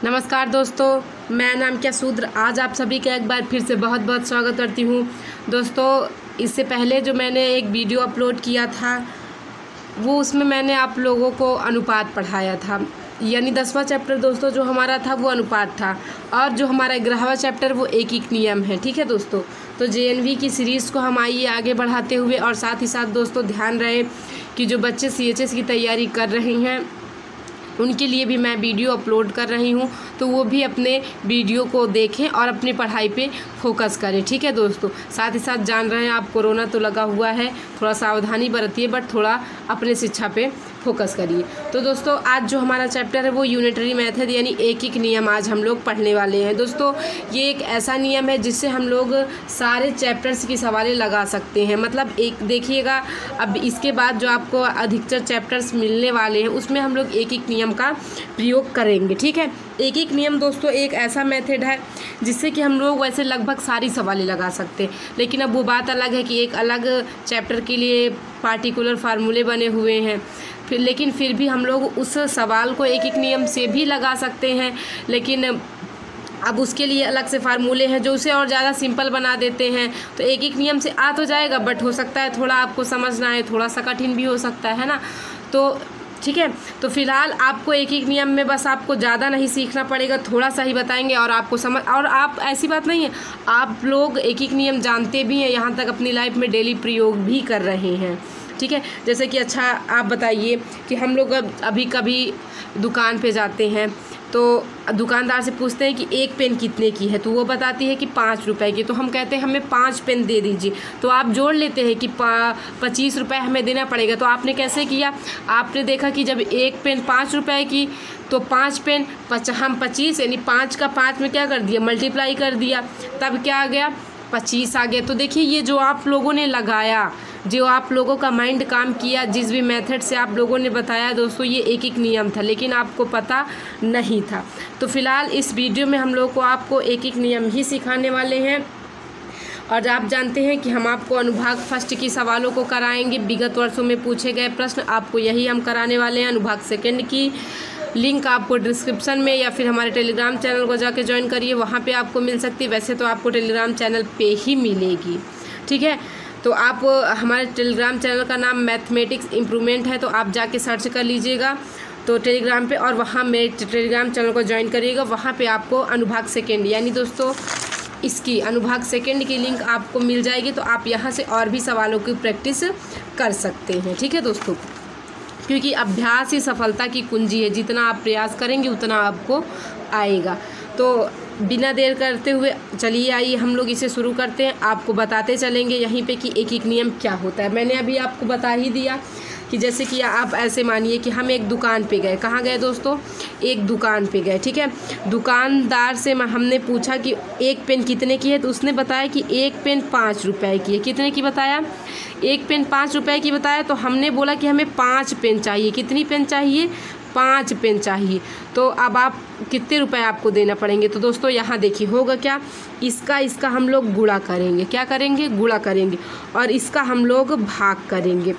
नमस्कार दोस्तों, मैं नाम क्या शूद्र आज आप सभी का एक बार फिर से बहुत बहुत स्वागत करती हूँ। दोस्तों, इससे पहले जो मैंने एक वीडियो अपलोड किया था वो उसमें मैंने आप लोगों को अनुपात पढ़ाया था, यानी 10वां चैप्टर दोस्तों जो हमारा था वो अनुपात था, और जो हमारा 11वां चैप्टर वो एक एक नियम है। ठीक है दोस्तों, तो जेएनवी की सीरीज़ को हम आइए आगे बढ़ाते हुए, और साथ ही साथ दोस्तों ध्यान रहे कि जो बच्चे सीएचएस की तैयारी कर रहे हैं उनके लिए भी मैं वीडियो अपलोड कर रही हूँ, तो वो भी अपने वीडियो को देखें और अपनी पढ़ाई पे फोकस करें। ठीक है दोस्तों, साथ ही साथ जान रहे हैं आप कोरोना तो लगा हुआ है, थोड़ा सावधानी बरतिए, बट थोड़ा अपने शिक्षा पे फोकस करिए। तो दोस्तों आज जो हमारा चैप्टर है वो यूनिटरी मेथड यानी एक एक नियम आज हम लोग पढ़ने वाले हैं। दोस्तों ये एक ऐसा नियम है जिससे हम लोग सारे चैप्टर्स की सवालें लगा सकते हैं। मतलब एक देखिएगा, अब इसके बाद जो आपको अधिकतर चैप्टर्स मिलने वाले हैं उसमें हम लोग एक एक नियम का प्रयोग करेंगे। ठीक है, एक एक नियम दोस्तों एक ऐसा मेथड है जिससे कि हम लोग वैसे लगभग सारी सवालें लगा सकते हैं, लेकिन अब वो बात अलग है कि एक अलग चैप्टर के लिए पार्टिकुलर फार्मूले बने हुए हैं, लेकिन फिर भी हम लोग उस सवाल को एक एक नियम से भी लगा सकते हैं, लेकिन अब उसके लिए अलग से फार्मूले हैं जो उसे और ज़्यादा सिंपल बना देते हैं। तो एक एक नियम से आ तो जाएगा, बट हो सकता है थोड़ा आपको समझना है, थोड़ा सा कठिन भी हो सकता है ना। तो ठीक है, तो फिलहाल आपको एक एक नियम में बस आपको ज़्यादा नहीं सीखना पड़ेगा, थोड़ा सा ही बताएंगे और आपको समझ, और आप ऐसी बात नहीं है, आप लोग एक एक नियम जानते भी हैं, यहाँ तक अपनी लाइफ में डेली प्रयोग भी कर रहे हैं। ठीक है, जैसे कि अच्छा आप बताइए कि हम लोग अभी कभी दुकान पे जाते हैं तो दुकानदार से पूछते हैं कि एक पेन कितने की है, तो वो बताती है कि 5 रुपए की, तो हम कहते हैं हमें 5 पेन दे दीजिए, तो आप जोड़ लेते हैं कि 25 रुपये हमें देना पड़ेगा। तो आपने कैसे किया, आपने देखा कि जब एक पेन 5 रुपये की तो 5 पेन हम 25 यानी 5 का 5 में क्या कर दिया, मल्टीप्लाई कर दिया, तब क्या आ गया 25 आ गया। तो देखिए ये जो आप लोगों ने लगाया, जो आप लोगों का माइंड काम किया, जिस भी मेथड से आप लोगों ने बताया दोस्तों, ये एक एक नियम था, लेकिन आपको पता नहीं था। तो फिलहाल इस वीडियो में हम लोग को आपको एक एक नियम ही सिखाने वाले हैं, और आप जानते हैं कि हम आपको अनुभाग फर्स्ट की सवालों को कराएंगे। विगत वर्षों में पूछे गए प्रश्न आपको यही हम कराने वाले हैं। अनुभाग सेकंड की लिंक आपको डिस्क्रिप्शन में या फिर हमारे टेलीग्राम चैनल को जाके ज्वाइन करिए, वहाँ पे आपको मिल सकती है। वैसे तो आपको टेलीग्राम चैनल पे ही मिलेगी। ठीक है, तो आप हमारे टेलीग्राम चैनल का नाम मैथमेटिक्स इम्प्रूवमेंट है, तो आप जाके सर्च कर लीजिएगा तो टेलीग्राम पे, और वहाँ मेरे टेलीग्राम चैनल को ज्वाइन करिएगा। वहाँ पे आपको अनुभाग सेकंड यानी दोस्तों इसकी अनुभाग सेकंड की लिंक आपको मिल जाएगी, तो आप यहाँ से और भी सवालों की प्रैक्टिस कर सकते हैं। ठीक है दोस्तों, क्योंकि अभ्यास ही सफलता की कुंजी है, जितना आप प्रयास करेंगे उतना आपको आएगा। तो बिना देर करते हुए चलिए आइए हम लोग इसे शुरू करते हैं। आपको बताते चलेंगे यहीं पे कि एक एक नियम क्या होता है। मैंने अभी आपको बता ही दिया कि जैसे कि आप ऐसे मानिए कि हम एक दुकान पे गए। कहाँ गए दोस्तों, एक दुकान पे गए। ठीक है, दुकानदार से हमने पूछा कि एक पेन कितने की है, तो उसने बताया कि एक पेन 5 रुपए की है। कितने की बताया, एक पेन 5 रुपए की बताया। तो हमने बोला कि हमें 5 पेन चाहिए। कितनी पेन चाहिए, 5 पेन चाहिए। तो अब आप कितने रुपए आपको देना पड़ेंगे, तो दोस्तों यहाँ देखिए होगा क्या, इसका हम लोग गुणा करेंगे। क्या करेंगे, गुणा करेंगे, और इसका हम लोग भाग करेंगे।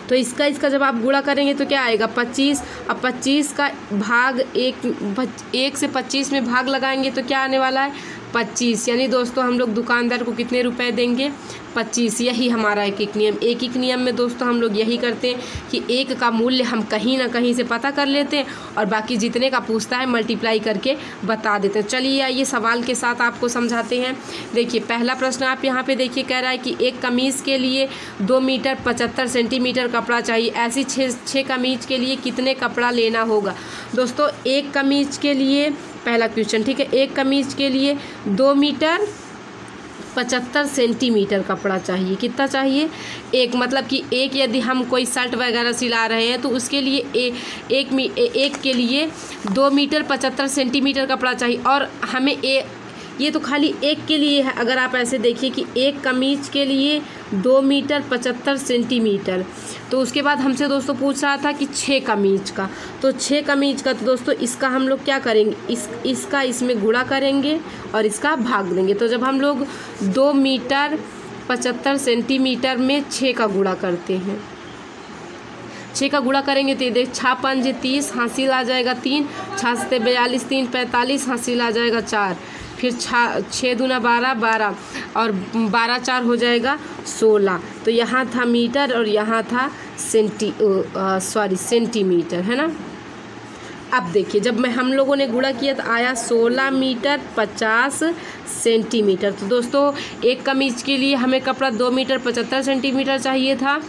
तो इसका जब आप गुणा करेंगे तो क्या आएगा 25। अब 25 का भाग 1 से 25 में भाग लगाएंगे तो क्या आने वाला है 25, यानी दोस्तों हम लोग दुकानदार को कितने रुपए देंगे 25। यही हमारा एक एक नियम। एक एक नियम में दोस्तों हम लोग यही करते हैं कि एक का मूल्य हम कहीं ना कहीं से पता कर लेते हैं, और बाकी जितने का पूछता है मल्टीप्लाई करके बता देते हैं। चलिए आइए सवाल के साथ आपको समझाते हैं। देखिए पहला प्रश्न आप यहाँ पे देखिए, कह रहा है कि एक कमीज़ के लिए 2 मीटर 75 सेंटीमीटर कपड़ा चाहिए। ऐसी 6 कमीज के लिए कितने कपड़ा लेना होगा। दोस्तों एक कमीज के लिए, पहला क्वेश्चन, ठीक है, एक कमीज के लिए 2 मीटर 75 सेंटीमीटर कपड़ा चाहिए। कितना चाहिए, एक, मतलब कि एक यदि हम कोई शर्ट वगैरह सिला रहे हैं तो उसके लिए एक के लिए 2 मीटर 75 सेंटीमीटर कपड़ा चाहिए, और हमें ये तो खाली एक के लिए है। अगर आप ऐसे देखिए कि एक कमीज के लिए 2 मीटर 75 सेंटीमीटर, तो उसके बाद हमसे दोस्तों पूछ रहा था कि 6 कमीज का, तो 6 कमीज का, तो दोस्तों इसका हम लोग क्या करेंगे, इसका इसमें गुणा करेंगे और इसका भाग देंगे। तो जब हम लोग 2 मीटर 75 सेंटीमीटर में 6 का गुणा करते हैं 6 का गुणा करेंगे तो ये देख 6 5 30, हासिल आ जाएगा 3, 6 से 42, 3 45, हासिल आ जाएगा 4, फिर 6 दूना 12, 12 और 12 4 हो जाएगा 16। तो यहाँ था मीटर और यहाँ था सेंटीमीटर, है ना। अब देखिए जब हम लोगों ने गुणा किया तो आया 16 मीटर 50 सेंटीमीटर। तो दोस्तों एक कमीज के लिए हमें कपड़ा 2 मीटर 75 सेंटीमीटर चाहिए था,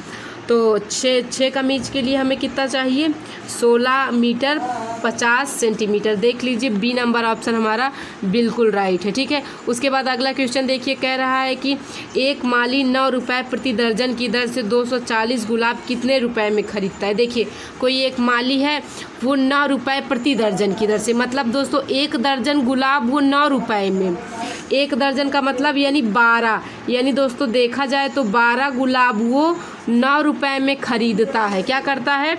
तो 6 कमीज के लिए हमें कितना चाहिए 16 मीटर 50 सेंटीमीटर। देख लीजिए बी नंबर ऑप्शन हमारा बिल्कुल राइट है, ठीक है। उसके बाद अगला क्वेश्चन देखिए, कह रहा है कि एक माली 9 रुपये प्रति दर्जन की दर से 240 गुलाब कितने रुपए में खरीदता है। देखिए कोई एक माली है, वो 9 रुपये प्रति दर्जन की दर से, मतलब दोस्तों 1 दर्जन गुलाब वो 9 रुपये में, 1 दर्जन का मतलब यानी 12, यानी दोस्तों देखा जाए तो 12 गुलाब वो 9 रुपये में खरीदता है। क्या करता है,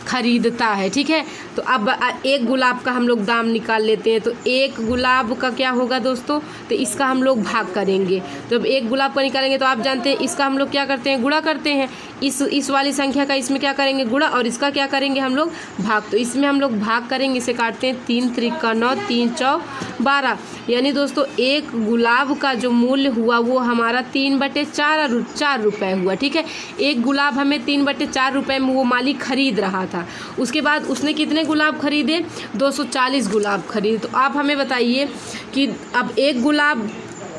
खरीदता है, ठीक है। तो अब एक गुलाब का हम लोग दाम निकाल लेते हैं। तो एक गुलाब का क्या होगा दोस्तों, तो इसका हम लोग भाग करेंगे। जब एक गुलाब का निकालेंगे तो आप जानते हैं इसका हम लोग क्या करते हैं, गुणा करते हैं। इस वाली संख्या का इसमें क्या करेंगे, गुणा, और इसका क्या करेंगे हम लोग, भाग। तो इसमें हम लोग भाग करेंगे, इसे काटते हैं 3 त्रिका 9, 3 चौ 12, यानी दोस्तों एक गुलाब का जो मूल्य हुआ वो हमारा 3/4 रुपये हुआ, ठीक है। एक गुलाब हमें 3/4 रुपये में वो माली खरीद रहा था। उसके बाद उसने कितने गुलाब खरीदे, 240 गुलाब खरीदे। तो आप हमें बताइए कि अब एक गुलाब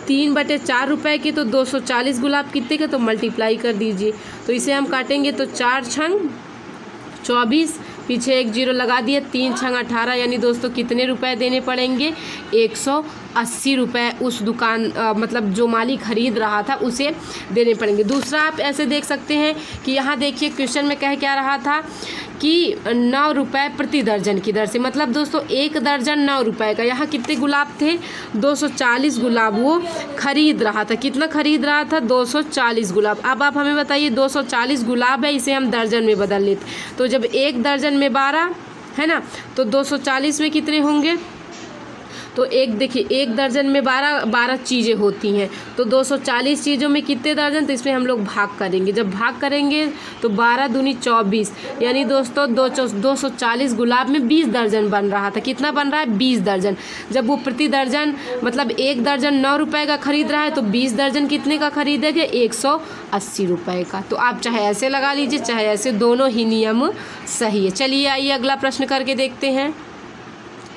3/4 रुपये की, तो 240 गुलाब कितने के, तो मल्टीप्लाई कर दीजिए। तो इसे हम काटेंगे तो 4 छंग 24, पीछे 1 0 लगा दिए, 3 छंग 18, यानी दोस्तों कितने रुपए देने पड़ेंगे, 180 रुपये उस दुकान मतलब जो माली खरीद रहा था उसे देने पड़ेंगे। दूसरा आप ऐसे देख सकते हैं कि यहाँ देखिए क्वेश्चन में कह क्या रहा था कि 9 रुपये प्रति दर्जन की दर से, मतलब दोस्तों 1 दर्जन 9 रुपये का। यहाँ कितने गुलाब थे, 240 गुलाब वो खरीद रहा था। कितना खरीद रहा था, 240 गुलाब। अब आप हमें बताइए 240 गुलाब है, इसे हम दर्जन में बदल लेते। तो जब एक दर्जन में 12 है ना, तो 240 में कितने होंगे, तो एक देखिए एक दर्जन में 12 चीज़ें होती हैं, तो 240 चीज़ों में कितने दर्जन, तो इसमें हम लोग भाग करेंगे। जब भाग करेंगे तो 12 दूनी 24, यानी दोस्तों 240 गुलाब में 20 दर्जन बन रहा था। कितना बन रहा है, 20 दर्जन। जब वो प्रति दर्जन मतलब एक दर्जन 9 रुपये का खरीद रहा है, तो 20 दर्जन कितने का खरीदेंगे, 180 रुपये का। तो आप चाहे ऐसे लगा लीजिए चाहे ऐसे, दोनों ही नियम सही है। चलिए आइए अगला प्रश्न करके देखते हैं।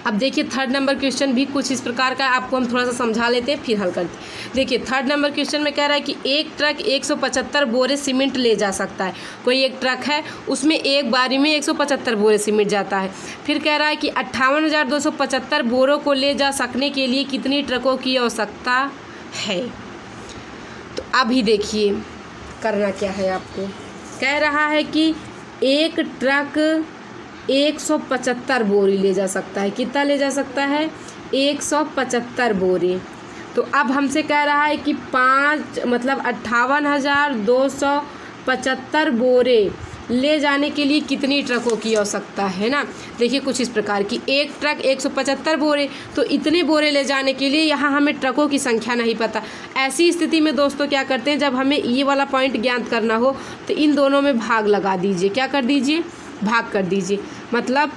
अब देखिए थर्ड नंबर क्वेश्चन भी कुछ इस प्रकार का, आपको हम थोड़ा सा समझा लेते हैं फिर हल करते हैं। देखिए थर्ड नंबर क्वेश्चन में कह रहा है कि एक ट्रक 175 बोरे सीमेंट ले जा सकता है। कोई एक ट्रक है, उसमें एक बारी में 175 बोरे सीमेंट जाता है। फिर कह रहा है कि 58,275 बोरों को ले जा सकने के लिए कितनी ट्रकों की आवश्यकता है। तो अभी देखिए करना क्या है आपको, कह रहा है कि एक ट्रक 175 बोरी ले जा सकता है। कितना ले जा सकता है, 175 बोरे। तो अब हमसे कह रहा है कि 58,275 बोरे ले जाने के लिए कितनी ट्रकों की आवश्यकता है ना। देखिए कुछ इस प्रकार की, एक ट्रक 175 बोरे, तो इतने बोरे ले जाने के लिए यहाँ हमें ट्रकों की संख्या नहीं पता। ऐसी स्थिति में दोस्तों क्या करते हैं, जब हमें ये वाला पॉइंट ज्ञात करना हो तो इन दोनों में भाग लगा दीजिए। क्या कर दीजिए, भाग कर दीजिए। मतलब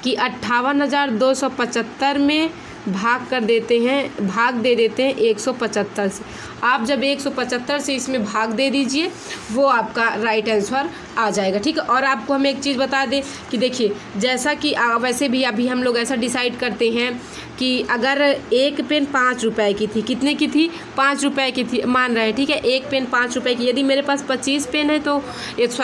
कि 58,275 में भाग कर देते हैं, भाग दे देते हैं 175 से। आप जब 175 से इसमें भाग दे दीजिए, वो आपका राइट आंसर आ जाएगा, ठीक है। और आपको हम एक चीज़ बता दें कि देखिए जैसा कि वैसे भी अभी हम लोग ऐसा डिसाइड करते हैं कि अगर एक पेन 5 रुपए की थी, कितने की थी, 5 रुपए की थी मान रहे हैं, ठीक है। एक पेन 5 रुपए की, यदि मेरे पास 25 पेन है तो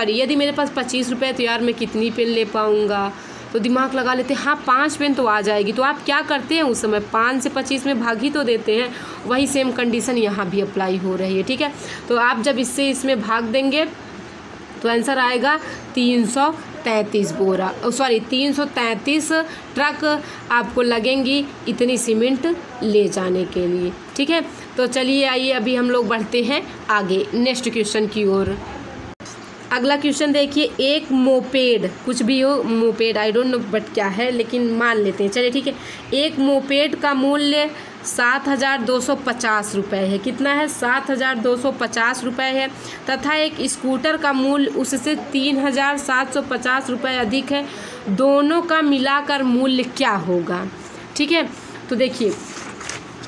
यदि मेरे पास 25 रुपये तो यार मैं कितनी पेन ले पाऊँगा, तो दिमाग लगा लेते हैं, हाँ 5 पेन तो आ जाएगी। तो आप क्या करते हैं उस समय 5 से 25 में भाग ही तो देते हैं। वही सेम कंडीशन यहाँ भी अप्लाई हो रही है, ठीक है। तो आप जब इससे इसमें भाग देंगे तो आंसर आएगा 333 बोरा, 333 ट्रक आपको लगेंगी इतनी सीमेंट ले जाने के लिए, ठीक है। तो चलिए आइए अभी हम लोग बढ़ते हैं आगे नेक्स्ट क्वेश्चन की ओर। अगला क्वेश्चन देखिए, एक मोपेड, कुछ भी हो moped, I don't know but क्या है, लेकिन मान लेते हैं, चलिए ठीक है। एक मोपेड का मूल्य 7,250 रुपये है। कितना है? 7,250 रुपये है। तथा एक स्कूटर का मूल्य उससे 3,750 रुपये अधिक है। दोनों का मिलाकर मूल्य क्या होगा? ठीक है, तो देखिए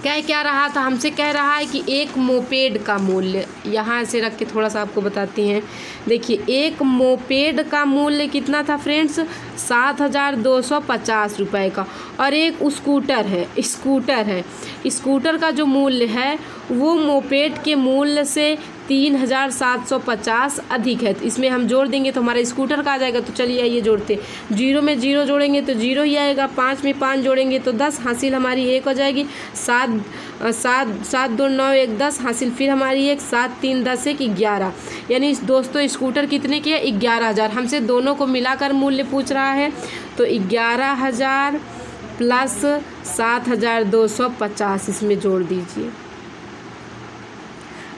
क्या रहा था, हमसे कह रहा है कि एक मोपेड का मूल्य, यहाँ से रख के थोड़ा सा आपको बताते हैं। देखिए एक मोपेड का मूल्य कितना था फ्रेंड्स? 7,250 रुपये का। और एक स्कूटर है, स्कूटर का जो मूल्य है वो मोपेड के मूल्य से 3,750 अधिक है। इसमें हम जोड़ देंगे तो हमारा स्कूटर का आ जाएगा। तो चलिए ये जोड़ते, 0 में 0 जोड़ेंगे तो 0 ही आएगा, 5 में 5 जोड़ेंगे तो 10, हासिल हमारी 1 हो जाएगी। 7 2 9 1 10, हासिल फिर हमारी 1, 7 3 10 1 11। यानी दोस्तों स्कूटर कितने के? 11,000। हमसे दोनों को मिलाकर मूल्य पूछ रहा है, तो 11,000 प्लस 7,250 इसमें जोड़ दीजिए,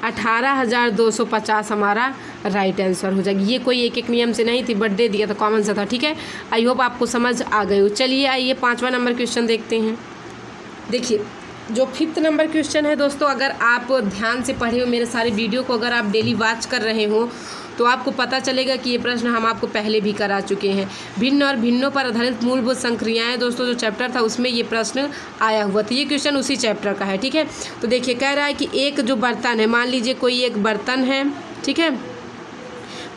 18,250 हमारा राइट आंसर हो जाएगी। ये कोई एक नियम से नहीं थी, बट दे दिया तो कॉमन सा था। ठीक है, आई होप आपको समझ आ गई हो। चलिए आइए 5वां नंबर क्वेश्चन देखते हैं। देखिए जो 5th नंबर क्वेश्चन है दोस्तों, अगर आप ध्यान से पढ़े हो मेरे सारे वीडियो को, अगर आप डेली वॉच कर रहे हो तो आपको पता चलेगा कि ये प्रश्न हम आपको पहले भी करा चुके हैं। भिन्न और भिन्नों पर आधारित मूलभूत संक्रियाएं दोस्तों जो चैप्टर था उसमें ये प्रश्न आया हुआ था। ये क्वेश्चन उसी चैप्टर का है। ठीक है, तो देखिए कह रहा है कि एक जो बर्तन है, मान लीजिए कोई एक बर्तन है, ठीक है,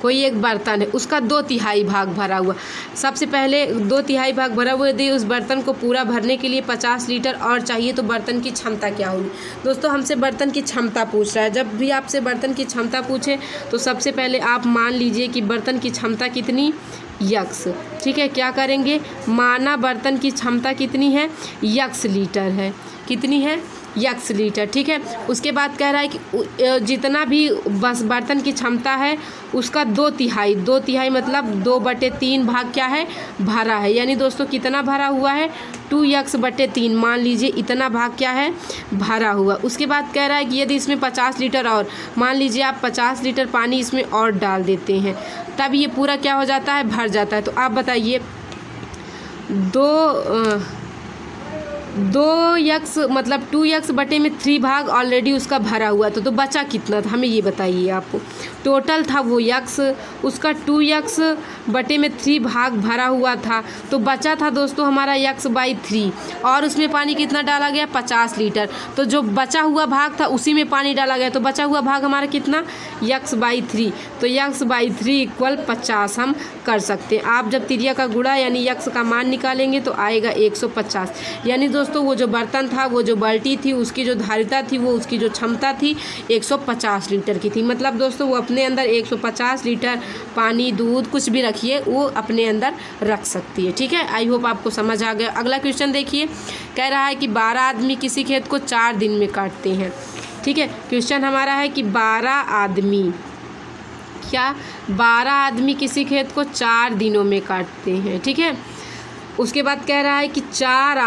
कोई एक बर्तन है, उसका 2/3 भाग भरा हुआ। सबसे पहले 2/3 भाग भरा हुआ, यदि उस बर्तन को पूरा भरने के लिए 50 लीटर और चाहिए तो बर्तन की क्षमता क्या होगी? दोस्तों हमसे बर्तन की क्षमता पूछ रहा है। जब भी आपसे बर्तन की क्षमता पूछे तो सबसे पहले आप मान लीजिए कि बर्तन की क्षमता कितनी, यक्स। ठीक है, क्या करेंगे, माना बर्तन की क्षमता कितनी है, यक्स लीटर है। कितनी है? X litre. ठीक है, उसके बाद कह रहा है कि जितना भी बस बर्तन की क्षमता है उसका 2/3 मतलब 2/3 भाग क्या है, भरा है। यानी दोस्तों कितना भरा हुआ है, 2x/3, मान लीजिए इतना भाग क्या है, भरा हुआ। उसके बाद कह रहा है कि यदि इसमें 50 लीटर और, मान लीजिए आप 50 लीटर पानी इसमें और डाल देते हैं, तब ये पूरा क्या हो जाता है, भर जाता है। तो आप बताइए 2x मतलब 2x/3 भाग ऑलरेडी उसका भरा हुआ था, तो बचा कितना था हमें ये बताइए आप। टोटल था वो x, उसका 2x/3 भाग भरा हुआ था, तो बचा था दोस्तों हमारा x/3, और उसमें पानी कितना डाला गया, 50 लीटर। तो जो बचा हुआ भाग था उसी में पानी डाला गया, तो बचा हुआ भाग हमारा कितना, x/3। तो x/3 = 50 हम कर सकते हैं। आप जब त्रिज्या का गुणा यानी x का मान निकालेंगे तो आएगा 150। यानी दोस्तों वो जो बर्तन था, वो जो बाल्टी थी, उसकी जो धारिता थी, वो उसकी जो क्षमता थी 150 लीटर की थी। मतलब दोस्तों वो अपने अंदर 150 लीटर पानी, दूध, कुछ भी रखिए वो अपने अंदर रख सकती है। ठीक है, आई होप आपको समझ आ गया। अगला क्वेश्चन देखिए, कह रहा है कि 12 आदमी किसी खेत को 4 दिन में काटते हैं। ठीक है, क्वेश्चन हमारा है कि 12 आदमी किसी खेत को 4 दिनों में काटते हैं। ठीक है, उसके बाद कह रहा है कि 4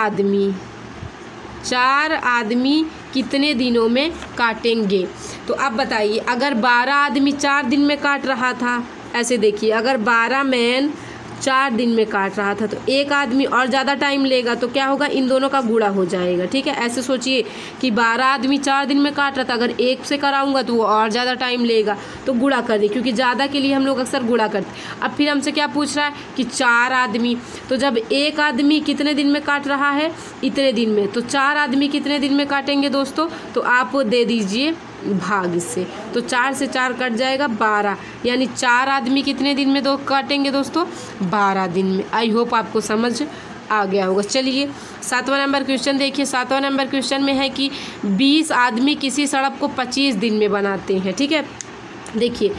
आदमी कितने दिनों में काटेंगे? तो आप बताइए, अगर 12 आदमी 4 दिन में काट रहा था, ऐसे देखिए, अगर 12 मैन 4 दिन में काट रहा था तो एक आदमी और ज़्यादा टाइम लेगा, तो क्या होगा, इन दोनों का गुणा हो जाएगा। ठीक है, ऐसे सोचिए कि 12 आदमी 4 दिन में काट रहा था, अगर एक से कराऊंगा तो वो और ज़्यादा टाइम लेगा, तो गुणा कर दे, क्योंकि ज़्यादा के लिए हम लोग अक्सर गुणा करते। अब फिर हमसे क्या पूछ रहा है कि 4 आदमी, तो जब एक आदमी कितने दिन में काट रहा है, इतने दिन में, तो 4 आदमी कितने दिन में काटेंगे दोस्तों? तो आप दे दीजिए भाग इससे, तो 4 से 4 कट जाएगा 12, यानी 4 आदमी कितने दिन में काटेंगे दोस्तों, 12 दिन में। आई होप आपको समझ आ गया होगा। चलिए 7वां नंबर क्वेश्चन देखिए। 7वां नंबर क्वेश्चन में है कि 20 आदमी किसी सड़क को 25 दिन में बनाते हैं। ठीक है, देखिए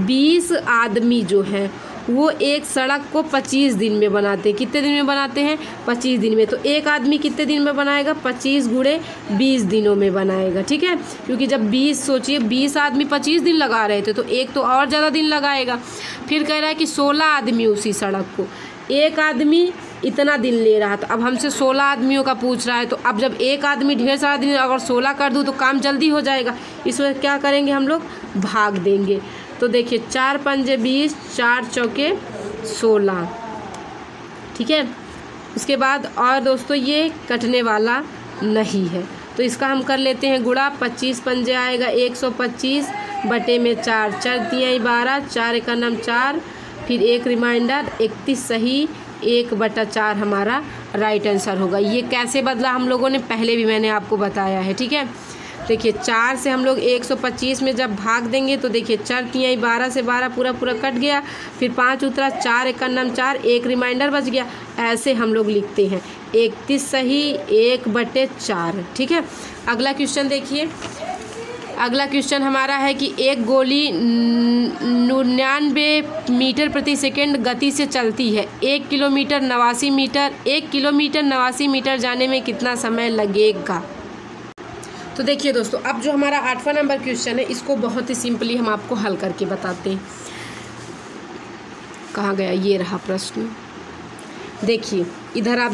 20 आदमी जो है वो एक सड़क को 25 दिन में बनाते हैं। कितने दिन में बनाते हैं, 25 दिन में। तो एक आदमी कितने दिन में बनाएगा, 25 × 20 दिनों में बनाएगा। ठीक है, क्योंकि जब 20 सोचिए 20 आदमी 25 दिन लगा रहे थे, तो एक तो और ज़्यादा दिन लगाएगा। फिर कह रहा है कि 16 आदमी उसी सड़क को, एक आदमी इतना दिन ले रहा था, अब हमसे 16 आदमियों का पूछ रहा है। तो अब जब एक आदमी ढेर सारा दिन, अगर 16 कर दूँ तो काम जल्दी हो जाएगा, इस वजह क्या करेंगे हम लोग, भाग देंगे। तो देखिए 4 पंजे 20, 4 चौके 16, ठीक है। उसके बाद और दोस्तों ये कटने वाला नहीं है, तो इसका हम कर लेते हैं गुणा। 25 पंजे आएगा 125 बटे में 4, 4 तियाई 12, 4 एका नाम 4, फिर एक रिमाइंडर 31 सही, 1/4 हमारा राइट आंसर होगा। ये कैसे बदला हम लोगों ने पहले भी मैंने आपको बताया है, ठीक है। देखिए 4 से हम लोग 125 में जब भाग देंगे तो देखिए 4 तियाई 12 से 12 पूरा कट गया, फिर 5 उतरा, 4 एका नाम 4, एक रिमाइंडर बच गया। ऐसे हम लोग लिखते हैं 31 सही 1/4, ठीक है। अगला क्वेश्चन देखिए। अगला क्वेश्चन हमारा है कि एक गोली 99 मीटर प्रति सेकंड गति से चलती है, 1 किलोमीटर 89 मीटर जाने में कितना समय लगेगा। तो देखिए दोस्तों, अब जो हमारा 8वां नंबर क्वेश्चन है इसको बहुत ही सिंपली हम आपको हल करके बताते हैं। कहाँ गया, ये रहा प्रश्न। देखिए इधर आप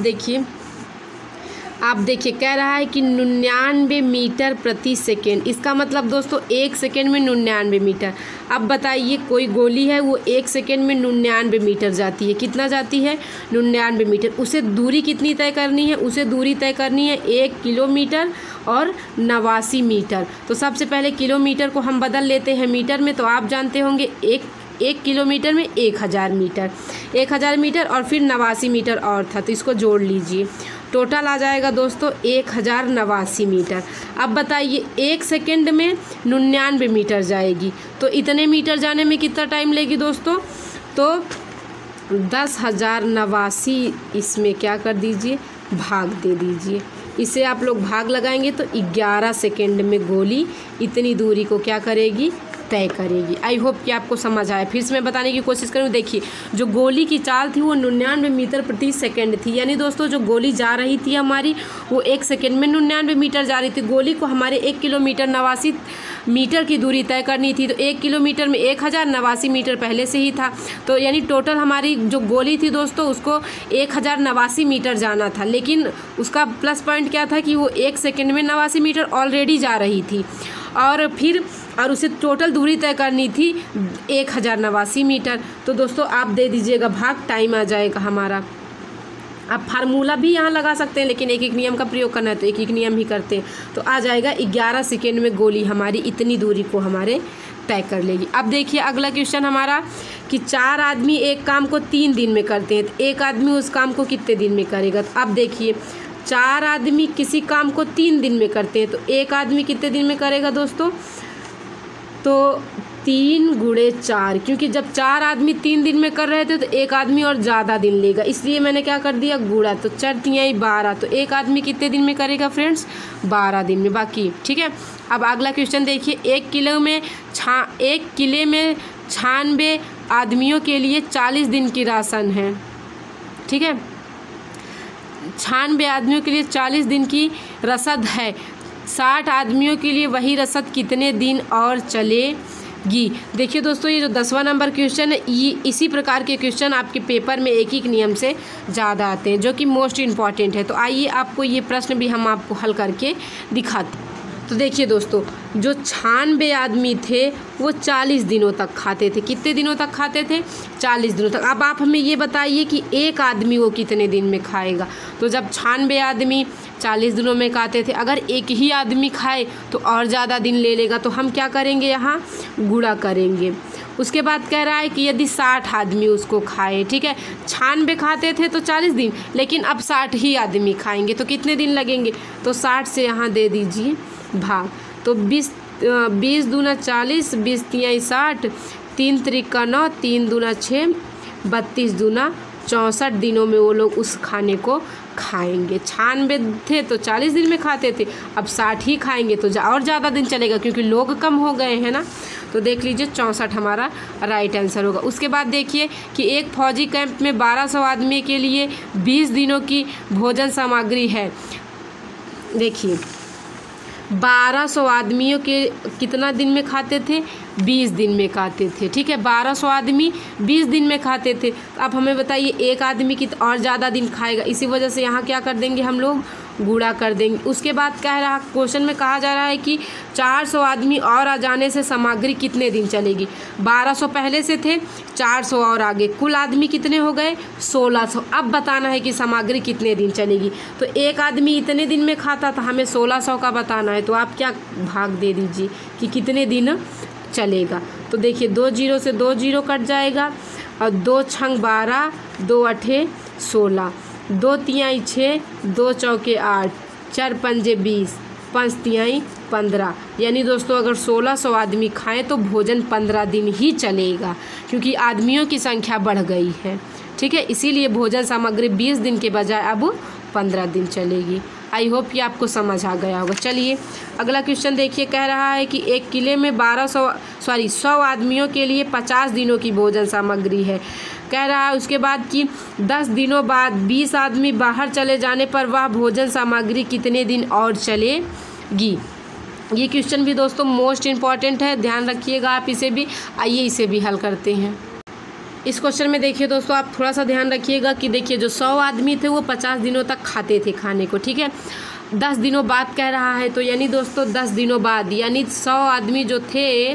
देखिए, कह रहा है कि 99 मीटर प्रति सेकेंड। इसका मतलब दोस्तों 1 सेकेंड में 99 मीटर। अब बताइए कोई गोली है वो 1 सेकेंड में 99 मीटर जाती है। कितना जाती है? 99 मीटर। उसे दूरी कितनी तय करनी है? उसे दूरी तय करनी है 1 किलोमीटर और 89 मीटर। तो सबसे पहले किलोमीटर को हम बदल लेते हैं मीटर में। तो आप जानते होंगे एक किलोमीटर में 1000 मीटर, 1000 मीटर और फिर 89 मीटर और था, तो इसको जोड़ लीजिए। टोटल आ जाएगा दोस्तों 1089 मीटर। अब बताइए 1 सेकेंड में 99 मीटर जाएगी, तो इतने मीटर जाने में कितना टाइम लेगी दोस्तों? तो 10,089 इसमें क्या कर दीजिए, भाग दे दीजिए। इसे आप लोग भाग लगाएंगे तो 11 सेकेंड में गोली इतनी दूरी को क्या करेगी, तय करेगी। आई होप कि आपको समझ आए। फिर से मैं बताने की कोशिश करूँ। देखिए जो गोली की चाल थी वो 99 मीटर प्रति सेकंड थी, यानी दोस्तों जो गोली जा रही थी हमारी वो 1 सेकंड में 99 मीटर जा रही थी। गोली को हमारे 1 किलोमीटर 89 मीटर की दूरी तय करनी थी, तो 1 किलोमीटर में 1089 मीटर पहले से ही था, तो यानी टोटल हमारी जो गोली थी दोस्तों उसको 1089 मीटर जाना था। लेकिन उसका प्लस पॉइंट क्या था कि वो 1 सेकेंड में 89 मीटर ऑलरेडी जा रही थी, और उसे टोटल दूरी तय करनी थी 1089 मीटर। तो दोस्तों आप दे दीजिएगा भाग, टाइम आ जाएगा हमारा। आप फार्मूला भी यहाँ लगा सकते हैं, लेकिन एक एक नियम का प्रयोग करना है तो एक एक नियम ही करते हैं। तो आ जाएगा 11 सेकेंड में गोली हमारी इतनी दूरी को हमारे तय कर लेगी। अब देखिए अगला क्वेश्चन हमारा कि 4 आदमी एक काम को 3 दिन में करते हैं, तो एक आदमी उस काम को कितने दिन में करेगा। तो अब देखिए 4 आदमी किसी काम को 3 दिन में करते हैं, तो एक आदमी कितने दिन में करेगा दोस्तों? तो 3 गुणे 4, क्योंकि जब 4 आदमी 3 दिन में कर रहे थे तो एक आदमी और ज़्यादा दिन लेगा, इसलिए मैंने क्या कर दिया, गुणा। तो 4 तियाई 12, तो एक आदमी कितने दिन में करेगा फ्रेंड्स? 12 दिन में। बाकी ठीक है। अब अगला क्वेश्चन देखिए, 1 किले में 96 आदमियों के लिए 40 दिन की राशन है, ठीक है। 96 आदमियों के लिए 40 दिन की रसद है, 60 आदमियों के लिए वही रसद कितने दिन और चलेगी। देखिए दोस्तों ये जो 10वां नंबर क्वेश्चन है, ये इसी प्रकार के क्वेश्चन आपके पेपर में एक एक नियम से ज़्यादा आते हैं, जो कि मोस्ट इम्पॉर्टेंट है। तो आइए आपको ये प्रश्न भी हम आपको हल करके दिखाते हैं। तो देखिए दोस्तों जो 96 आदमी थे वो 40 दिनों तक खाते थे। कितने दिनों तक खाते थे? 40 दिनों तक। अब आप हमें ये बताइए कि एक आदमी वो कितने दिन में खाएगा। तो जब 96 आदमी 40 दिनों में खाते थे, अगर एक ही आदमी खाए तो और ज़्यादा दिन ले लेगा, तो हम क्या करेंगे, यहाँ गुणा करेंगे। उसके बाद कह रहा है कि यदि 60 आदमी उसको खाए, ठीक है, 96 खाते थे तो 40 दिन, लेकिन अब 60 ही आदमी खाएंगे तो कितने दिन लगेंगे? तो 60 से यहाँ दे दीजिए भाग। तो 20 दूना 40, 20 तियाई 60, 3 त्रिका 9, 3 दूना 6, 32 दूना 64 दिनों में वो लोग उस खाने को खाएंगे। 96 थे तो 40 दिन में खाते थे, अब 60 ही खाएंगे तो और ज़्यादा दिन चलेगा, क्योंकि लोग कम हो गए हैं ना। तो देख लीजिए 64 हमारा राइट आंसर होगा। उसके बाद देखिए कि एक फौजी कैंप में 1200 आदमी के लिए 20 दिनों की भोजन सामग्री है। देखिए 1200 आदमियों के कितना दिन में खाते थे? 20 दिन में खाते थे, ठीक है। 1200 आदमी 20 दिन में खाते थे। अब हमें बताइए एक आदमी की और ज़्यादा दिन खाएगा, इसी वजह से यहाँ क्या कर देंगे हम लोग, गुणा कर देंगे। उसके बाद कह रहा क्वेश्चन में कहा जा रहा है कि 400 आदमी और आ जाने से सामग्री कितने दिन चलेगी। 1200 पहले से थे, 400 और आगे, कुल आदमी कितने हो गए 1600। अब बताना है कि सामग्री कितने दिन चलेगी। तो एक आदमी इतने दिन में खाता था, हमें 1600 का बताना है। तो आप क्या भाग दे दीजिए कि कितने दिन चलेगा। तो देखिए 2 जीरो से 2 जीरो कट जाएगा और 2 छंग 12, 2 अठे 16, 2 तिहाई 6, 2 चौके 8, 4 पंजे 20, 5 तिहाई 15। यानी दोस्तों अगर 1600 आदमी खाएं तो भोजन 15 दिन ही चलेगा, क्योंकि आदमियों की संख्या बढ़ गई है। ठीक है, इसीलिए भोजन सामग्री 20 दिन के बजाय अब 15 दिन चलेगी। आई होप कि आपको समझ आ गया होगा। चलिए अगला क्वेश्चन देखिए, कह रहा है कि एक किले में 100 आदमियों के लिए 50 दिनों की भोजन सामग्री है। कह रहा है उसके बाद कि 10 दिनों बाद 20 आदमी बाहर चले जाने पर वह भोजन सामग्री कितने दिन और चलेगी। ये क्वेश्चन भी दोस्तों मोस्ट इम्पॉर्टेंट है, ध्यान रखिएगा आप इसे भी। आइए इसे भी हल करते हैं। इस क्वेश्चन में देखिए दोस्तों, आप थोड़ा सा ध्यान रखिएगा कि देखिए जो 100 आदमी थे वो 50 दिनों तक खाते थे खाने को। ठीक है, 10 दिनों बाद कह रहा है, तो यानी दोस्तों 10 दिनों बाद, यानी 100 आदमी जो थे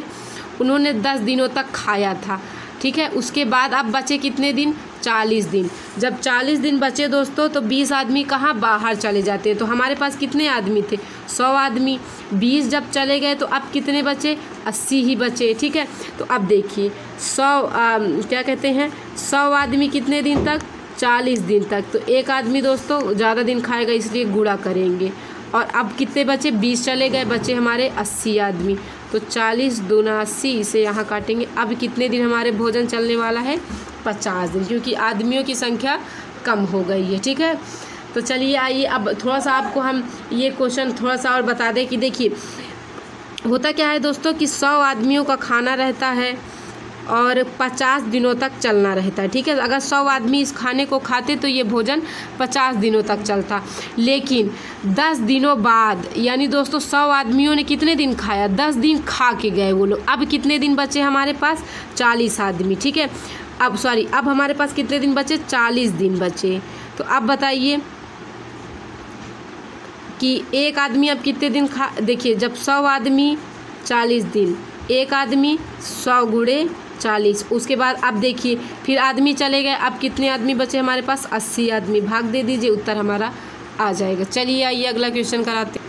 उन्होंने 10 दिनों तक खाया था। ठीक है, उसके बाद अब बचे कितने दिन 40 दिन। जब 40 दिन बचे दोस्तों तो 20 आदमी कहाँ बाहर चले जाते हैं। तो हमारे पास कितने आदमी थे 100 आदमी, 20 जब चले गए तो अब कितने बचे 80 ही बचे। ठीक है, तो अब देखिए 100 आदमी कितने दिन तक 40 दिन तक। तो एक आदमी दोस्तों ज़्यादा दिन खाएगा इसलिए गुणा करेंगे। और अब कितने बचे 20 चले गए, बचे हमारे 80 आदमी। तो 40 दूना 80, इसे यहाँ काटेंगे। अब कितने दिन हमारे भोजन चलने वाला है 50 दिन, क्योंकि आदमियों की संख्या कम हो गई है। ठीक है, तो चलिए आइए अब थोड़ा सा आपको हम ये क्वेश्चन थोड़ा सा और बता दें कि देखिए होता क्या है दोस्तों कि 100 आदमियों का खाना रहता है और 50 दिनों तक चलना रहता है। ठीक है, अगर 100 आदमी इस खाने को खाते तो ये भोजन 50 दिनों तक चलता। लेकिन 10 दिनों बाद, यानी दोस्तों 100 आदमियों ने कितने दिन खाया 10 दिन खा के गए वो लोग। अब कितने दिन बचे हमारे पास 40 आदमी। ठीक है, अब हमारे पास कितने दिन बचे 40 दिन बचे। तो अब बताइए कि एक आदमी अब कितने दिन देखिए जब 100 आदमी 40 दिन, एक आदमी 100 गुणे 40, उसके बाद अब देखिए फिर आदमी चले गए। अब कितने आदमी बचे हमारे पास 80 आदमी। भाग दे दीजिए, उत्तर हमारा आ जाएगा। चलिए आइए अगला क्वेश्चन कराते हैं।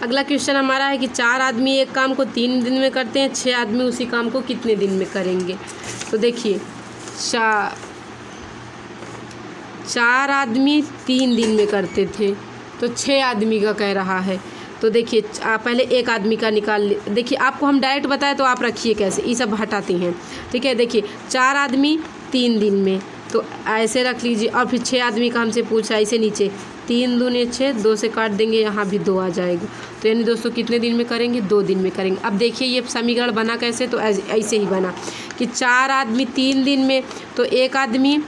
अगला क्वेश्चन हमारा है कि 4 आदमी एक काम को 3 दिन में करते हैं, 6 आदमी उसी काम को कितने दिन में करेंगे। तो देखिए 4 आदमी 3 दिन में करते थे, तो 6 आदमी का कह रहा है। तो देखिए पहले एक आदमी का निकाल देखिए, आपको हम डायरेक्ट बताएं तो आप रखिए कैसे, ये सब हटाते हैं। ठीक है, देखिए 4 आदमी 3 दिन में, तो ऐसे रख लीजिए। और फिर 6 आदमी का हमसे पूछा, इसे नीचे 3 दूने 6, 2 से काट देंगे, यहाँ भी 2 आ जाएगा। तो यानी दोस्तों कितने दिन में करेंगे 2 दिन में करेंगे। अब देखिए ये समीकरण बना कैसे, तो ऐसे ही बना कि 4 आदमी 3 दिन में, तो एक आदमी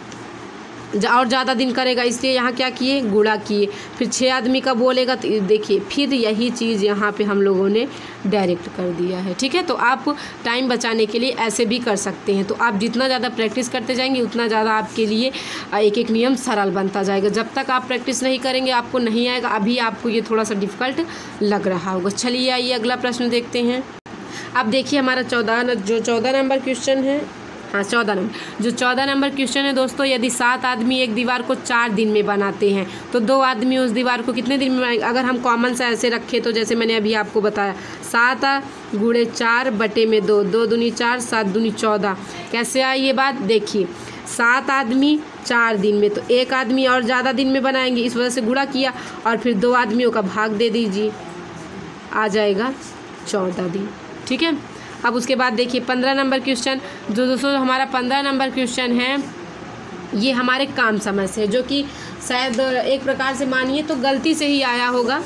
और ज़्यादा दिन करेगा, इसलिए यहाँ क्या किए गुणा किए। फिर 6 आदमी का बोलेगा, तो देखिए फिर यही चीज़ यहाँ पे हम लोगों ने डायरेक्ट कर दिया है। ठीक है, तो आप टाइम बचाने के लिए ऐसे भी कर सकते हैं। तो आप जितना ज़्यादा प्रैक्टिस करते जाएंगे उतना ज़्यादा आपके लिए एक एक नियम सरल बनता जाएगा। जब तक आप प्रैक्टिस नहीं करेंगे आपको नहीं आएगा। अभी आपको ये थोड़ा सा डिफ़िकल्ट लग रहा होगा। चलिए आइए अगला प्रश्न देखते हैं। अब देखिए हमारा 14 नंबर क्वेश्चन है। हाँ 14 नंबर, जो 14 नंबर क्वेश्चन है दोस्तों, यदि 7 आदमी एक दीवार को 4 दिन में बनाते हैं तो 2 आदमी उस दीवार को कितने दिन में बनाएंगे। अगर हम कॉमन सा ऐसे रखें तो जैसे मैंने अभी आपको बताया 7 गुणे 4 बटे में 2, 2 दूनी 4, 7 दूनी 14। कैसे आई ये बात, देखिए 7 आदमी 4 दिन में, तो एक आदमी और ज़्यादा दिन में बनाएंगे, इस वजह से गुणा किया। और फिर 2 आदमियों का भाग दे दीजिए, आ जाएगा 14 दिन। ठीक है, अब उसके बाद देखिए 15 नंबर क्वेश्चन, जो दोस्तों हमारा 15 नंबर क्वेश्चन है, ये हमारे काम समय से है, जो कि शायद एक प्रकार से मानिए तो गलती से ही आया होगा।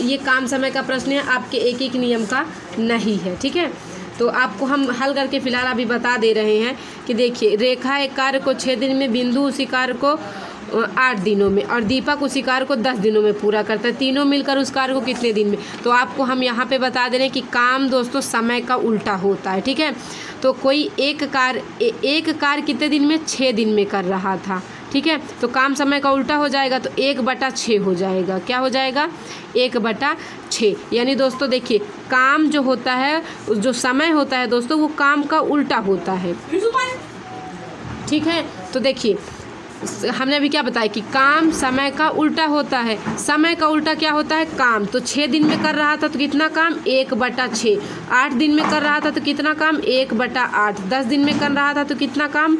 ये काम समय का प्रश्न है, आपके एक एक नियम का नहीं है। ठीक है, तो आपको हम हल करके फिलहाल अभी बता दे रहे हैं कि देखिए रेखा एक कार्य को 6 दिन में, बिंदु उसी कार्य को 8 दिनों में, और दीपक उसी कार्य को 10 दिनों में पूरा करता है। तीनों मिलकर उस कार्य को कितने दिन में। तो आपको हम यहाँ पे बता दे रहे हैं कि काम दोस्तों समय का उल्टा होता है। ठीक है, तो कोई एक कार्य कितने दिन में 6 दिन में कर रहा था। ठीक है। तो काम समय का उल्टा हो जाएगा तो 1/6 हो जाएगा। क्या हो जाएगा? 1/6। यानी दोस्तों देखिए, काम जो होता है, जो समय होता है दोस्तों, वो काम का उल्टा होता है, ठीक है। तो देखिए हमने अभी क्या बताया कि काम समय का उल्टा होता है। समय का उल्टा क्या होता है? काम। तो 6 दिन में कर रहा था तो कितना काम? 1/6। 8 दिन में कर रहा था तो कितना काम? 1/8। 10 दिन में कर रहा था तो कितना काम?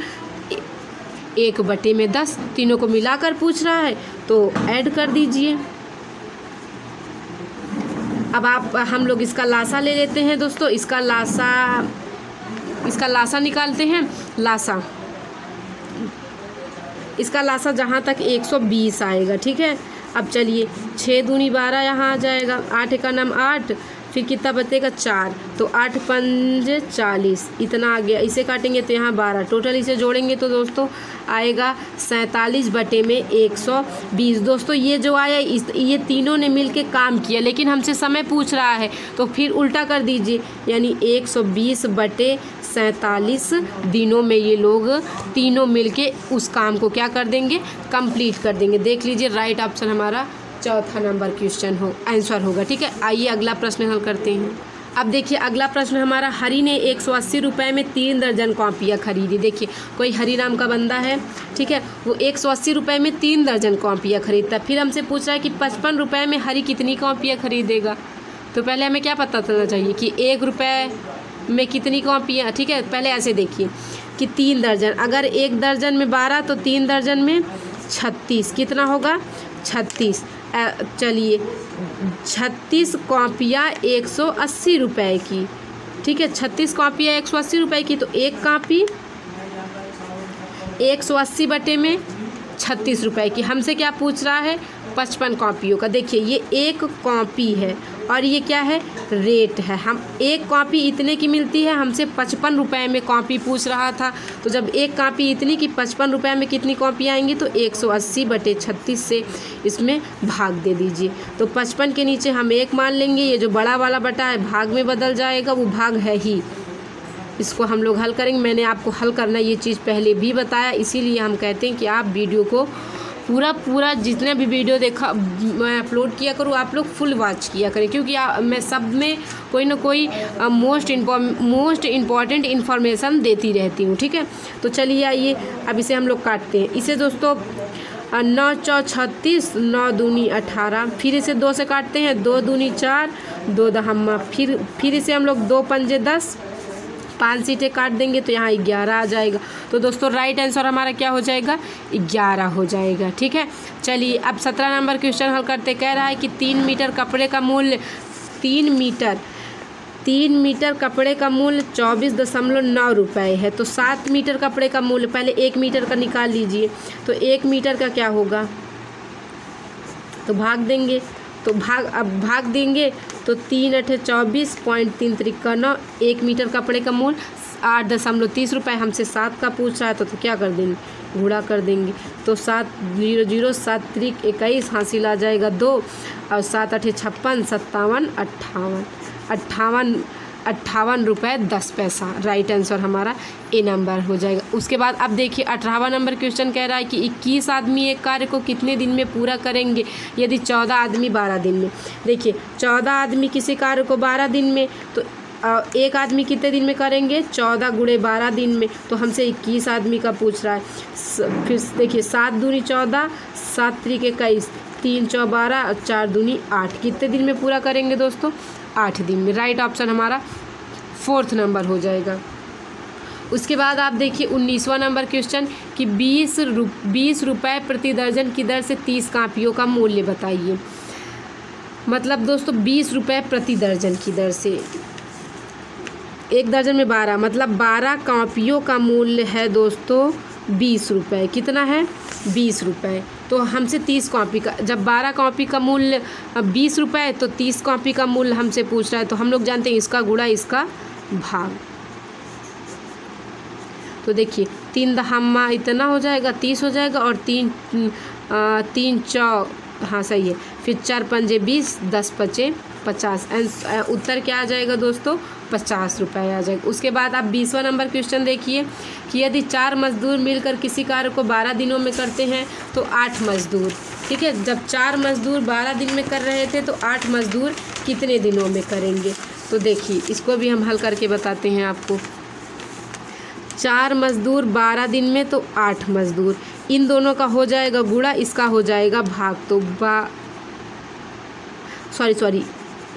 1/10। तीनों को मिलाकर पूछ रहा है तो ऐड कर दीजिए। अब हम लोग इसका लासा ले लेते हैं दोस्तों। इसका लासा निकालते हैं। इसका लासा जहाँ तक 120 आएगा, ठीक है। अब चलिए 6 दूनी 12 यहाँ आ जाएगा। 8 का नाम 8, फिर कितना बचेगा? 4। तो 8 पंजे 40, इतना आ गया। इसे काटेंगे तो यहाँ 12, टोटल इसे जोड़ेंगे तो दोस्तों आएगा 47/120। दोस्तों ये जो आया ये तीनों ने मिलके काम किया, लेकिन हमसे समय पूछ रहा है तो फिर उल्टा कर दीजिए, यानी 120/47 दिनों में ये लोग तीनों मिलके उस काम को क्या कर देंगे? कंप्लीट कर देंगे। देख लीजिए राइट ऑप्शन हमारा चौथा नंबर क्वेश्चन आंसर होगा, ठीक है। आइए अगला प्रश्न हल करते हैं। अब देखिए अगला प्रश्न हमारा, हरी ने 180 रुपये में 3 दर्जन कॉपियाँ खरीदी। देखिए कोई हरी नाम का बंदा है, ठीक है, वो 180 रुपये में 3 दर्जन कॉपियाँ खरीदता है। फिर हमसे पूछ रहा है कि 55 रुपये में हरी कितनी कॉपियाँ खरीदेगा। तो पहले हमें क्या पता चलना चाहिए कि 1 रुपये में कितनी कॉपियाँ, ठीक है। पहले ऐसे देखिए कि 3 दर्जन, अगर 1 दर्जन में 12 तो 3 दर्जन में 36, कितना होगा? 36। चलिए 36 कॉपियाँ 180 रुपये की, ठीक है। 36 कॉपियाँ 180 रुपये की, तो एक कॉपी 180/36 रुपये की। हमसे क्या पूछ रहा है? 55 कॉपियों का। देखिए ये एक कॉपी है और ये क्या है? रेट है। हम एक कॉपी इतने की मिलती है, हमसे 55 रुपये में कॉपी पूछ रहा था। तो जब एक कॉपी इतनी की 55 रुपये में कितनी कॉपी आएंगी? तो 180/36 से इसमें भाग दे दीजिए। तो 55 के नीचे हम 1 मान लेंगे। ये जो बड़ा वाला बटा है भाग में बदल जाएगा, वो भाग है ही। इसको हम लोग हल करेंगे। मैंने आपको हल करना ये चीज़ पहले भी बताया, इसीलिए हम कहते हैं कि आप वीडियो को पूरा जितने भी वीडियो देखा मैं अपलोड किया करूँ, आप लोग फुल वॉच किया करें, क्योंकि मैं सब में कोई ना कोई मोस्ट इम्पॉर्टेंट इन्फॉर्मेशन देती रहती हूँ, ठीक है। तो चलिए आइए अब इसे हम लोग काटते हैं। इसे दोस्तों 9 चौ 36, 9 दूनी 18, फिर इसे 2 से काटते हैं। 2 दूनी 4, 2 दहम्मा, फिर इसे हम लोग 2 पंजे 10, 5 सीटें काट देंगे तो यहाँ 11 आ जाएगा। तो दोस्तों राइट आंसर हमारा क्या हो जाएगा? 11 हो जाएगा, ठीक है। चलिए अब 17 नंबर क्वेश्चन हल करते। कह रहा है कि 3 मीटर कपड़े का मूल्य 3 मीटर कपड़े का मूल्य 24.9 रुपये है। तो 7 मीटर कपड़े का मूल्य, पहले 1 मीटर का निकाल लीजिए। तो 1 मीटर का क्या होगा? तो भाग देंगे, तो भाग देंगे तो 3 × 24.3 × 9। 1 मीटर कपड़े का मूल्य 8.30 रुपये। हमसे 7 का पूछ रहा है तो क्या कर देंगे? गुणा कर देंगे। तो 7 0 0 7 3 21 हासिल आ जाएगा 2, और 7 8 56 57 58 रुपये 10 पैसा। राइट आंसर हमारा ए नंबर हो जाएगा। उसके बाद अब देखिए 18वां नंबर क्वेश्चन कह रहा है कि 21 आदमी एक कार्य को कितने दिन में पूरा करेंगे यदि 14 आदमी 12 दिन में। देखिए 14 आदमी किसी कार्य को 12 दिन में, तो एक आदमी कितने दिन में करेंगे? 14 × 12 दिन में। तो हमसे 21 आदमी का पूछ रहा है। फिर देखिए 7 दूनी 14, 7 3 21, 3 चौ 12 और 4 दूनी 8। कितने दिन में पूरा करेंगे दोस्तों? 8 दिन में। राइट ऑप्शन हमारा 4th नंबर हो जाएगा। उसके बाद आप देखिए 19वां नंबर क्वेश्चन कि 20 रुपये प्रति दर्जन की दर से 30 कापियों का मूल्य बताइए। मतलब दोस्तों 20 रुपये प्रति दर्जन की दर से, एक दर्जन में 12, मतलब 12 कॉपियों का मूल्य है दोस्तों 20 रुपये। कितना है? 20 रुपये। तो हमसे 30 कॉपी का, जब 12 कॉपी का मूल्य 20 रुपये तो 30 कॉपी का मूल्य हमसे पूछ रहा है, तो हम लोग जानते हैं इसका गुणा इसका भाग। तो देखिए 3 दहम्मा इतना हो जाएगा 30 हो जाएगा, और 3 चौ हाँ सही है। फिर 4 पंजे 20, 10 पचे 50। उत्तर क्या आ जाएगा दोस्तों? 50 रुपये आ जाएगा। उसके बाद आप 20वां नंबर क्वेश्चन देखिए कि यदि 4 मजदूर मिलकर किसी कार्य को 12 दिनों में करते हैं तो 8 मजदूर, ठीक है, जब 4 मजदूर 12 दिन में कर रहे थे तो 8 मजदूर कितने दिनों में करेंगे? तो देखिए इसको भी हम हल करके बताते हैं आपको। 4 मजदूर 12 दिन में तो 8 मजदूर, इन दोनों का हो जाएगा गुणा, इसका हो जाएगा भाग। तो सॉरी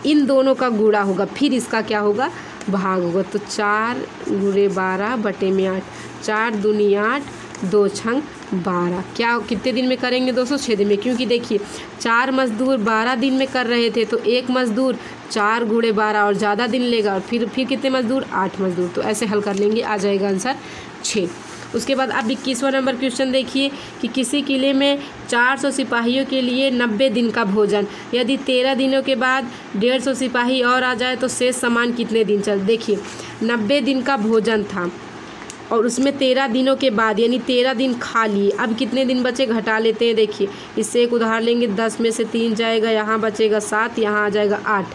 इन दोनों का गुणा होगा, फिर इसका क्या होगा? भाग होगा। तो 4 गुणे 12 बटे में 8, 4 दूनी 8, 2 छंग 12। क्या कितने दिन में करेंगे दोस्तों? 6 दिन में। क्योंकि देखिए 4 मजदूर 12 दिन में कर रहे थे तो एक मजदूर 4 गुणे 12 और ज़्यादा दिन लेगा, और फिर कितने मजदूर? 8 मजदूर। तो ऐसे हल कर लेंगे, आ जाएगा आंसर 6। उसके बाद आप 21वां नंबर क्वेश्चन देखिए कि किसी किले में 400 सिपाहियों के लिए 90 दिन का भोजन, यदि 13 दिनों के बाद 150 सिपाही और आ जाए तो शेष सामान कितने दिन चल? देखिए 90 दिन का भोजन था और उसमें 13 दिनों के बाद यानी 13 दिन खा लिए। अब कितने दिन बचे? घटा लेते हैं। देखिए इससे एक उदाहरण लेंगे, 10 में से 3 जाएगा, यहाँ बचेगा 7, यहाँ आ जाएगा 8,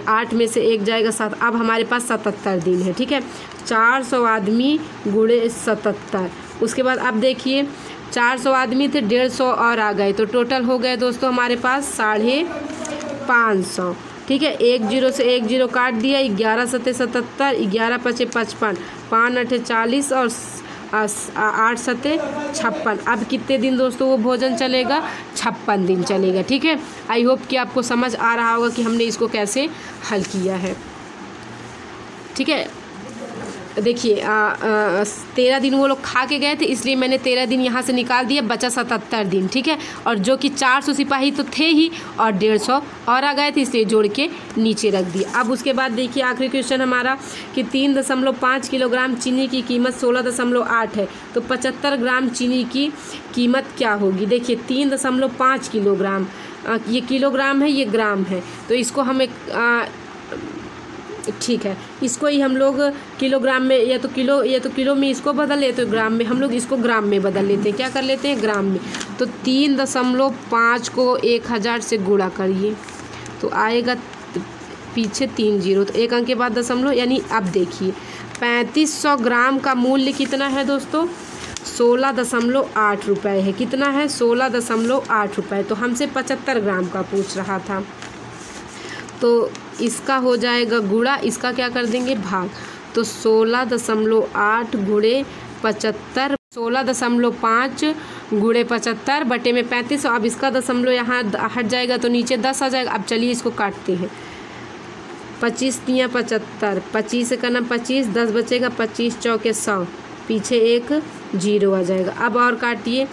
8 में से 1 जाएगा 7। अब हमारे पास 77 दिन है, ठीक है। 400 आदमी गुणे 77। उसके बाद अब देखिए 400 आदमी थे, 150 और आ गए तो टोटल हो गए दोस्तों हमारे पास 550, ठीक है। 1 0 से 1 0 काट दिया, 11 सत्ते 77, 11 पचे 55, 5 अठे 40 और 8 सत्ते 56। अब कितने दिन दोस्तों वो भोजन चलेगा? 56 दिन चलेगा, ठीक है। आई होप कि आपको समझ आ रहा होगा कि हमने इसको कैसे हल किया है, ठीक है। देखिए 13 दिन वो लोग खा के गए थे, इसलिए मैंने 13 दिन यहाँ से निकाल दिया, बचा 77 दिन, ठीक है। और जो कि 400 सिपाही तो थे ही और 150 और आ गए थे, इसलिए जोड़ के नीचे रख दिया। अब उसके बाद देखिए आखिरी क्वेश्चन हमारा कि 3.5 किलोग्राम चीनी की कीमत 16.8 है, तो 75 ग्राम चीनी की कीमत क्या होगी? देखिए 3.5 किलोग्राम, ये किलोग्राम है, ये ग्राम है, तो इसको हम एक ठीक है, इसको ही हम लोग किलोग्राम में या तो किलो में इसको बदल लेते तो ग्राम में, हम लोग इसको ग्राम में बदल लेते हैं। क्या कर लेते हैं? ग्राम में। तो 3.5 को 1000 से गुणा करिए तो आएगा पीछे 3 0, तो 1 अंक के बाद दशमलव, यानी अब देखिए 3500 ग्राम का मूल्य कितना है दोस्तों? 16.8 रुपये है। कितना है? 16.8 रुपये। तो हमसे 75 ग्राम का पूछ रहा था, तो इसका हो जाएगा गुणा, इसका क्या कर देंगे? भाग। तो 16.8 गुणे 75, 16.5 गुणे 75 बटे में 35। अब इसका दशमलव यहाँ हट जाएगा तो नीचे 10 आ जाएगा। अब चलिए इसको काटते हैं। 25 तियाँ 75, 25 से करना 25, 10 बचेगा, 25 चौके 100, पीछे 1 0 आ जाएगा। अब और काटिए,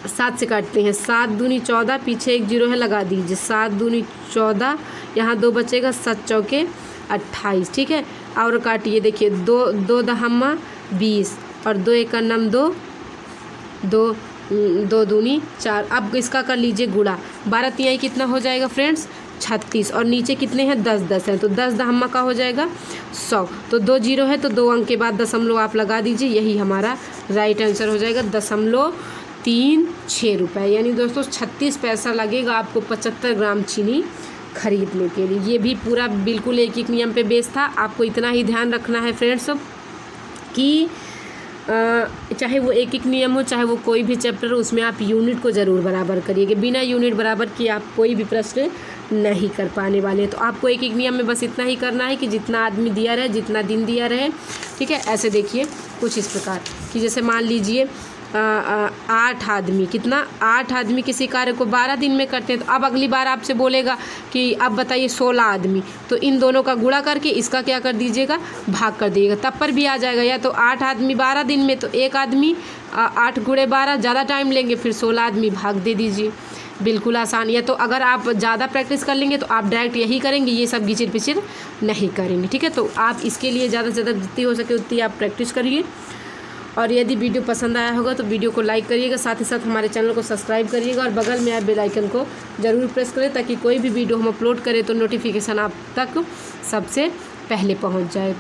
7 से काटते हैं, 7 दूनी 14, पीछे 1 0 है, लगा दीजिए, 7 दूनी 14, यहाँ 2 बचेगा, 7 चौके 28, ठीक है। और काटिए, देखिए 2 दहम्मा 20 और 2 1 नम 2 दूनी 4। अब इसका कर लीजिए गुणा, 12 तिहाई कितना हो जाएगा फ्रेंड्स? 36, और नीचे कितने हैं? 10 10 हैं, तो 10 दहम्मा का हो जाएगा 100। तो 2 0 है तो 2 अंक के बाद दशमलव आप लगा दीजिए, यही हमारा राइट आंसर हो जाएगा 0.36 रुपये। यानी दोस्तों 36 पैसा लगेगा आपको 75 ग्राम चीनी खरीदने के लिए। ये भी पूरा बिल्कुल एक नियम पे बेस था। आपको इतना ही ध्यान रखना है फ्रेंड्स कि चाहे वो एक नियम हो, चाहे वो कोई भी चैप्टर हो, उसमें आप यूनिट को ज़रूर बराबर करिएगा। बिना यूनिट बराबर किए आप कोई भी प्रश्न नहीं कर पाने वाले। तो आपको एक नियम में बस इतना ही करना है कि जितना आदमी दिया रहे, जितना दिन दिया रहे, ठीक है। ऐसे देखिए कुछ इस प्रकार कि जैसे मान लीजिए 8 आदमी, कितना? 8 आदमी किसी कार्य को 12 दिन में करते हैं, तो अब अगली बार आपसे बोलेगा कि अब बताइए 16 आदमी, तो इन दोनों का गुणा करके इसका क्या कर दीजिएगा? भाग कर दीजिएगा, तब पर भी आ जाएगा। या तो 8 आदमी 12 दिन में, तो एक आदमी 8 गुणे 12 ज़्यादा टाइम लेंगे, फिर 16 आदमी भाग दे दीजिए, बिल्कुल आसान। या तो अगर आप ज़्यादा प्रैक्टिस कर लेंगे तो आप डायरेक्ट यही करेंगे, ये सब घिचिर पिचिर नहीं करेंगे, ठीक है। तो आप इसके लिए ज़्यादा से ज़्यादा जितनी हो सके उतनी आप प्रैक्टिस करिए। और यदि वीडियो पसंद आया होगा तो वीडियो को लाइक करिएगा, साथ ही साथ हमारे चैनल को सब्सक्राइब करिएगा और बगल में आए बेल आइकन को ज़रूर प्रेस करें, ताकि कोई भी वीडियो हम अपलोड करें तो नोटिफिकेशन आप तक सबसे पहले पहुंच जाए।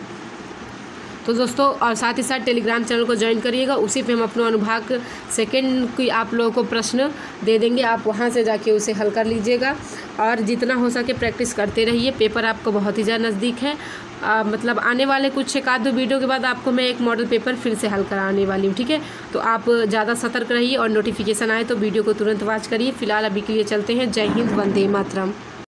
तो दोस्तों और साथ ही साथ टेलीग्राम चैनल को ज्वाइन करिएगा, उसी पे हम अपना अनुभाग सेकंड की आप लोगों को प्रश्न दे देंगे, आप वहाँ से जाके उसे हल कर लीजिएगा और जितना हो सके प्रैक्टिस करते रहिए। पेपर आपको बहुत ही ज़्यादा नज़दीक है, मतलब आने वाले कुछ एक आध दो वीडियो के बाद आपको मैं एक मॉडल पेपर फिर से हल कराने वाली हूँ, ठीक है। तो आप ज़्यादा सतर्क रहिए और नोटिफिकेशन आए तो वीडियो को तुरंत वॉच करिए। फिलहाल अभी के लिए चलते हैं। जय हिंद, वंदे मातरम।